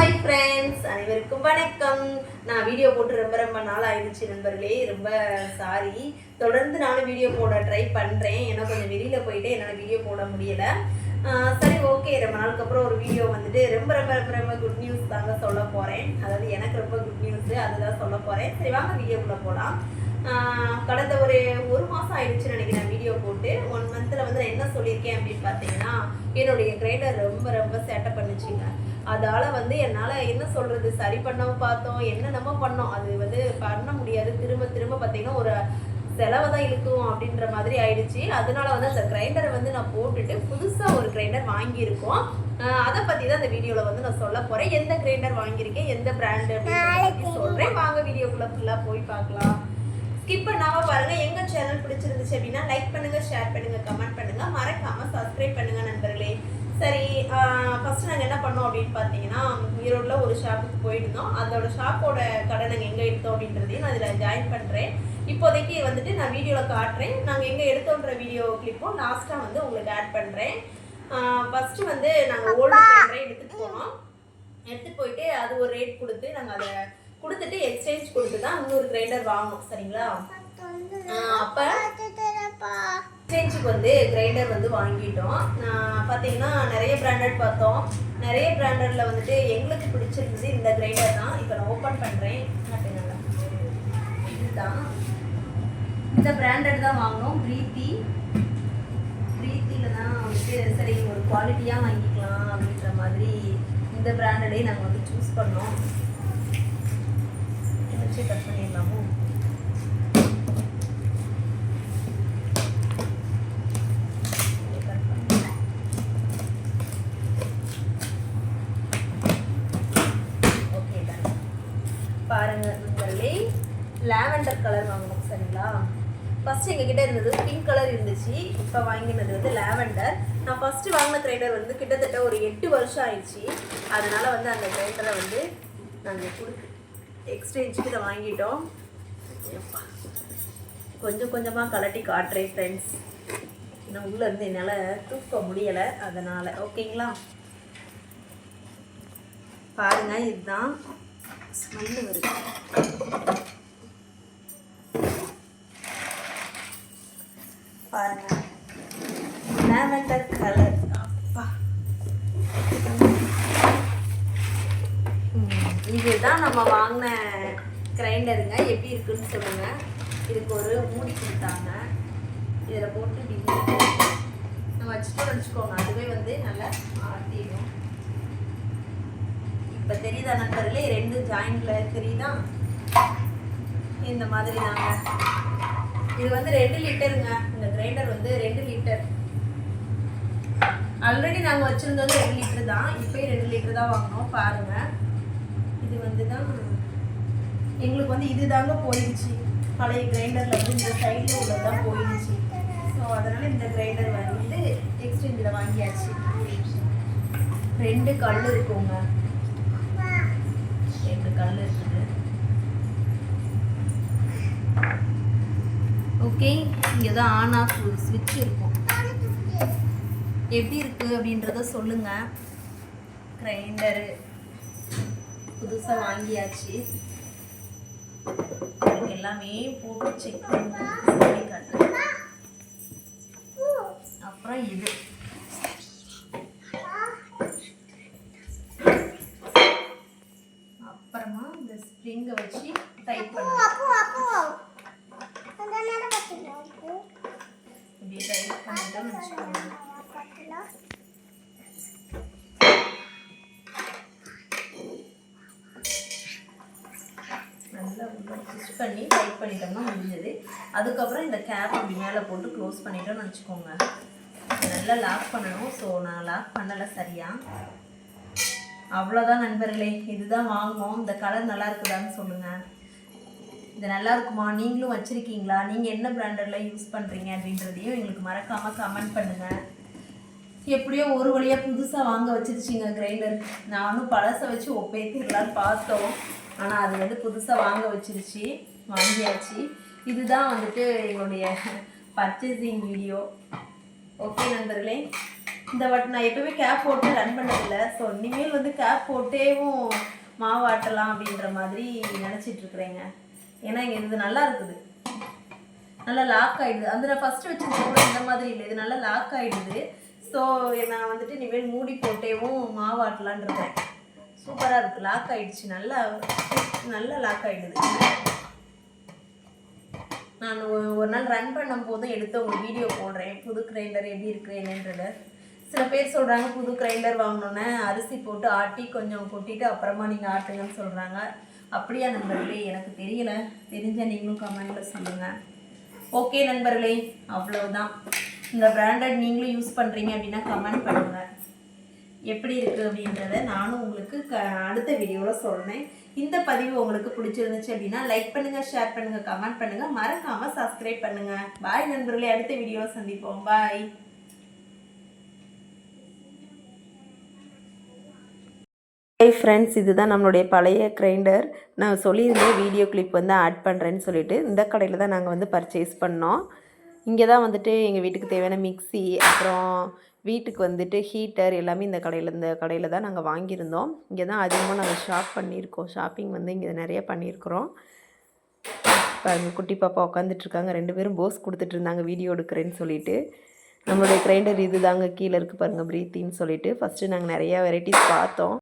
Hi friends, அனைவருக்கும் வணக்கம். நான் வீடியோ போட்டு ரொம்ப நாள் ஆயிடுச்சு நண்பர்களே. ரொம்ப சாரி. தொடர்ந்து நானும் வீடியோ போட ட்ரை பண்ணுறேன். ஏன்னா கொஞ்சம் வெளியில் போயிட்டு என்னால் வீடியோ போட முடியலை. சரி, ஓகே. ரொம்ப நாளுக்கு அப்புறம் ஒரு வீடியோ வந்துட்டு ரொம்ப குட் நியூஸ் தாங்க சொல்ல போகிறேன். அதாவது எனக்கு ரொம்ப குட் நியூஸு, அதுதான் சொல்ல போகிறேன். சரி, வாங்க வீடியோக்குள்ளே போகலாம். கடந்த ஒரு மாதம் ஆயிடுச்சுன்னு நினைக்கிறேன் வீடியோ போட்டு. 1 மந்தில் வந்து நான் என்ன சொல்லியிருக்கேன் அப்படின்னு பார்த்தீங்கன்னா, என்னுடைய கிரைண்டர் ரொம்ப சேட்டை பண்ணிச்சுங்க. அதால் வந்து என்னால் என்ன சொல்கிறது, சரி பண்ணவும் பார்த்தோம், நம்ம பண்ணோம், அது வந்து பண்ண முடியாது. திரும்ப பார்த்தீங்கன்னா ஒரு செலவை தான் இழுக்கும் அப்படின்ற மாதிரி ஆயிடுச்சு. அதனால வந்து அந்த கிரைண்டரை வந்து நான் போட்டுட்டு புதுசாக ஒரு கிரைண்டர் வாங்கியிருக்கோம். அதை பற்றி தான் அந்த வீடியோவில் வந்து நான் சொல்ல போகிறேன். எந்த கிரைண்டர் வாங்கியிருக்கேன், எந்த பிராண்டு அப்படின்னு சொல்கிறேன். வாங்க வீடியோக்குள்ளே ஃபுல்லாக போய் பார்க்கலாம். ஸ்கிப் பண்ணாமல் பாருங்கள். எங்கள் சேனல் பிடிச்சிருந்துச்சு அப்படின்னா லைக் பண்ணுங்கள், ஷேர் பண்ணுங்கள், கமெண்ட் பண்ணுங்கள், மறக்காமல் சப்ஸ்கிரைப் பண்ணுங்கள் நண்பர்களே. சரி, ஃபஸ்ட்டு நாங்கள் என்ன பண்ணோம் அப்படின்னு பார்த்தீங்கன்னா, ஈரோடில் ஒரு ஷாப்புக்கு போயிருந்தோம். அதோட ஷாப்போட கடை நாங்கள் எங்கே எடுத்தோம் அப்படின்றதையும் நான் இதில் ஜாயின் பண்ணுறேன். இப்போதைக்கு வந்துட்டு நான் வீடியோவில் காட்டுறேன். நாங்கள் எங்கே எடுத்தோன்ற வீடியோ கிளிப்பும் லாஸ்ட்டாக வந்து உங்களுக்கு ஆட் பண்ணுறேன். ஃபஸ்ட்டு வந்து நாங்கள் ஓல்டு கிரைண்டரை எடுத்துகிட்டு போனோம். எடுத்துகிட்டு போயிட்டு அது ஒரு ரேட் கொடுத்து நாங்கள் அதை கொடுத்துட்டு எக்ஸ்சேஞ்ச் கொடுத்து தான் இன்னொரு கிரைண்டர் வாங்கணும். சரிங்களா? அப்போ எக்ஸ்சேஞ்சுக்கு வந்து கிரைண்டர் வந்து வாங்கிட்டோம். பார்த்தீங்கன்னா நிறைய பிராண்டட் பார்த்தோம். நிறைய பிராண்டடில் வந்துட்டு எங்களுக்கு பிடிச்சிருந்தது இந்த கிரைண்டர் தான். இப்போ நான் ஓப்பன் பண்ணுறேன். இதுதான் இந்த பிராண்டட் தான் வாங்கினோம். பிரீத்தியில் தான் வந்துட்டு சரி ஒரு குவாலிட்டியாக வாங்கிக்கலாம் அப்படின்ற மாதிரி இந்த பிராண்டடே நாங்கள் வந்து சூஸ் பண்ணோம். வச்சு கட் பண்ணிடலாமோ? பாருங்க நண்பர்களே, லாவெண்டர் கலர் வாங்கணும். சரிங்களா? ஃபர்ஸ்ட் எங்ககிட்ட இருந்தது பிங்க் கலர் இருந்துச்சு. இப்போ வாங்கினது வந்து லாவெண்டர். நான் ஃபர்ஸ்ட் வாங்கின கிரைண்டர் வந்து கிட்டத்தட்ட ஒரு 8 வருஷம் ஆயிடுச்சு. அதனால வந்து அந்த கிரைண்டரை வந்து நாங்கள் கொடுத்து எக்ஸ்சேஞ்சுக்கு இதை வாங்கிட்டோம். கொஞ்சமாக கலட்டி காட்டுறேன் ஃப்ரெண்ட்ஸ். இன்னும் உள்ளே இருந்து என்னால் தூக்க முடியலை, அதனால். ஓகேங்களா? பாருங்கள், இதுதான் ஸ்மெல்லு வருது. பாருங்க, லாவெண்டர் கலர். அப்பா, இதுதான் நம்ம வாங்கின கிரைண்டருங்க. எப்படி இருக்குன்னு சொல்லுங்க. இதுக்கு ஒரு மூடி கொடுத்தாங்க. இதில் போட்டு நம்ம வச்சுட்டு வச்சுக்கோங்க. அதுவே வந்து நல்லா ஆட்டிடும். இப்போ தெரியுதா நண்பர்களே? 2 ஜாயிண்டில் தெரியுதா? இந்த மாதிரி தாங்க. இது வந்து 2 லிட்டருங்க. இந்த கிரைண்டர் வந்து 2 லிட்டர். ஆல்ரெடி நாங்கள் வச்சுருந்தது 2 லிட்டர் தான். இப்போயே 2 லிட்டர் தான் வாங்கினோம். பாருங்கள், இது வந்து தான் எங்களுக்கு வந்து இது தாங்க போயிடுச்சு. பழைய கிரைண்டரில் வந்து இந்த சைடில் உள்ளதான் போயிடுச்சு. ஸோ அதனால் இந்த கிரைண்டர் வந்து எக்ஸ்சேஞ்சில் வாங்கியாச்சு. 2 கல் இருக்குங்க. 2 கல் இருக்குது. ஓகே, இங்கே தான் ஆன் ஆஃப் ஸ்விட்ச் இருக்கும். எப்படி இருக்குது அப்படின்றத சொல்லுங்கள். கிரைண்டரு புதுசாக வாங்கியாச்சு. எல்லாமே போட்டு செக் பண்ணி காட்டுறேன். அப்புறம் இது அப்புறமா இந்த ஸ்ப்ரிங்கை வச்சு டைட் பண்ணுவோம். இப்படி டைட் பண்ணிட்டோம்னு வச்சுக்கோங்க. நல்லா ஸ்டிச் பண்ணி டைட் பண்ணிட்டோம்னா முடிஞ்சது. அதுக்கப்புறம் இந்த கேப் அப்படி மேலே போட்டு க்ளோஸ் பண்ணிட்டோம்னு வச்சுக்கோங்க. நல்லா லாக் பண்ணணும். ஸோ நான் லாக் பண்ணலை சரியா. அவ்வளோதான் நண்பர்களே, இதுதான் வாங்குவோம். இந்த கலர் நல்லா இருக்குதான்னு சொல்லுங்கள். இது நல்லா இருக்குமா? நீங்களும் வச்சுருக்கீங்களா? நீங்கள் என்ன பிராண்டடில் யூஸ் பண்ணுறீங்க அப்படின்றதையும் எங்களுக்கு மறக்காமல் கமெண்ட் பண்ணுங்கள். எப்படியோ ஒரு வழியாக புதுசாக வாங்க வச்சிருச்சிங்க கிரைண்டர். நானும் பழசை வச்சு ஒப்பேத்திடலான்னு பார்த்தோம். ஆனால் அது வந்து புதுசாக வாங்க வச்சிருச்சு. வாங்கியாச்சு. இதுதான் வந்துட்டு எங்களுடைய பர்ச்சேசிங் வீடியோ. ஓகே நண்பர்களே, இந்த வாட்டி நான் எப்பவுமே கேப் போட்டு ரன் பண்ணதில்லை. ஸோ இனிமேல் வந்து கேப் போட்டேவும் மாவு ஆட்டலாம் அப்படின்ற மாதிரி நினச்சிட்டு இருக்கிறேங்க. ஏன்னா இங்கே இது நல்லா இருக்குது, நல்லா லாக் ஆகிடுது. அந்த நான் ஃபஸ்ட்டு வச்சுருக்க கூட இந்த மாதிரி இல்லை, இது நல்லா லாக் ஆகிடுது. ஸோ நான் வந்துட்டு இனிமேல் மூடி போட்டேவும் மாவு ஆட்டலான் இருக்கேன். சூப்பராக இருக்குது, லாக் ஆகிடுச்சு, நல்லா நல்லா லாக் ஆகிடுது. நான் ஒரு நாள் ரன் பண்ணும் போதும் எடுத்து உங்களுக்கு வீடியோ போடுறேன், புது கிரைண்டர் எப்படி இருக்குது என்னன்றதை. சில பேர் சொல்கிறாங்க புது கிரைண்டர் வாங்கினோன்னே அரிசி போட்டு ஆட்டி கொஞ்சம் கொட்டிட்டு அப்புறமா நீங்கள் ஆட்டுங்கன்னு சொல்கிறாங்க. அப்படியா நண்பர்களே? எனக்கு தெரியலை, தெரிஞ்சால் நீங்களும் கமெண்டில் சொல்லுங்கள். ஓகே நண்பர்களே, அவ்வளவுதான். இந்த பிராண்டட் நீங்களும் யூஸ் பண்ணுறீங்க அப்படின்னா கமெண்ட் பண்ணுங்கள் எப்படி இருக்குது அப்படின்றத. நானும் உங்களுக்கு அடுத்த வீடியோவில் சொல்கிறேன். இந்த பதிவு உங்களுக்கு பிடிச்சிருந்துச்சு அப்படின்னா லைக் பண்ணுங்கள், ஷேர் பண்ணுங்கள், கமெண்ட் பண்ணுங்கள், மறக்காமல் சப்ஸ்கிரைப் பண்ணுங்கள். பாய் நண்பர்களே, அடுத்த வீடியோவில் சந்திப்போம். பாய். ஹாய் ஃப்ரெண்ட்ஸ், இதுதான் நம்மளுடைய பழைய கிரைண்டர். நான் சொல்லியிருந்தேன் வீடியோ கிளிப் வந்து ஆட் பண்ணுறேன்னு சொல்லிட்டு. இந்த கடையில் தான் நாங்கள் வந்து பர்ச்சேஸ் பண்ணோம். இங்கே தான் வந்துட்டு எங்கள் வீட்டுக்கு தேவையான மிக்ஸி, அப்புறம் வீட்டுக்கு வந்துட்டு ஹீட்டர் எல்லாமே இந்த கடையில் தான் நாங்கள் வாங்கியிருந்தோம். இங்கே தான் அதிகமாக நாங்கள் ஷாப்பிங் வந்து இங்கே நிறைய பண்ணியிருக்கிறோம். பாருங்கள், குட்டி பாப்பா உட்காந்துட்ருக்காங்க, 2 பேரும் போஸ் கொடுத்துட்டு இருந்தாங்க வீடியோ எடுக்கிறேன்னு சொல்லிட்டு. நம்மளுடைய கிரைண்டர் இது தாங்க, கீழே இருக்குது பாருங்கள், ப்ரீத்தின்னு சொல்லிட்டு. ஃபஸ்ட்டு நாங்கள் நிறையா வெரைட்டிஸ் பார்த்தோம்.